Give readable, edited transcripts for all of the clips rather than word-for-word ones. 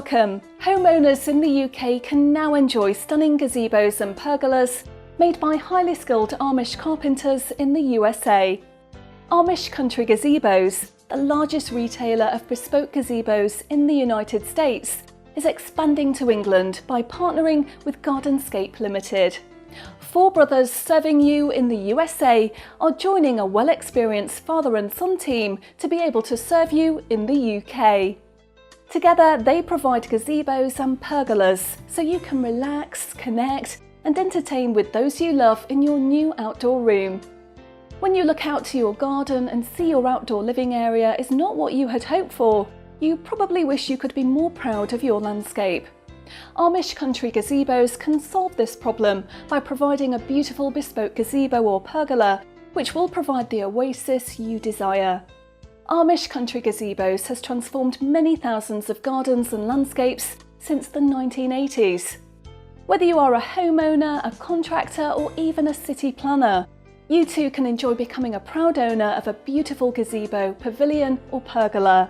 Welcome! Homeowners in the UK can now enjoy stunning gazebos and pergolas made by highly skilled Amish carpenters in the USA. Amish Country Gazebos, the largest retailer of bespoke gazebos in the United States, is expanding to England by partnering with Gardenscape Limited. Four brothers serving you in the USA are joining a well-experienced father and son team to be able to serve you in the UK. Together, they provide gazebos and pergolas so you can relax, connect, and entertain with those you love in your new outdoor room. When you look out to your garden and see your outdoor living area is not what you had hoped for, you probably wish you could be more proud of your landscape. Amish Country Gazebos can solve this problem by providing a beautiful bespoke gazebo or pergola, which will provide the oasis you desire. Amish Country Gazebos has transformed many thousands of gardens and landscapes since the 1980s. Whether you are a homeowner, a contractor, or even a city planner, you too can enjoy becoming a proud owner of a beautiful gazebo, pavilion, or pergola.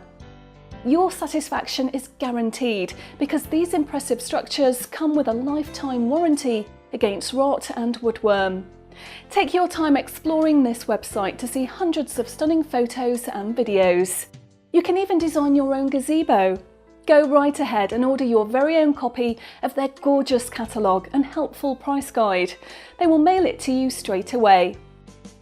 Your satisfaction is guaranteed because these impressive structures come with a lifetime warranty against rot and woodworm. Take your time exploring this website to see hundreds of stunning photos and videos. You can even design your own gazebo. Go right ahead and order your very own copy of their gorgeous catalogue and helpful price guide. They will mail it to you straight away.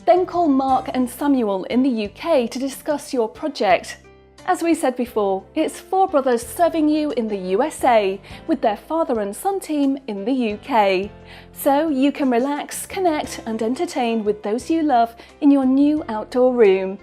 Then call Mark and Samuel in the UK to discuss your project. As we said before, it's four brothers serving you in the USA with their father and son team in the UK. So you can relax, connect and entertain with those you love in your new outdoor room.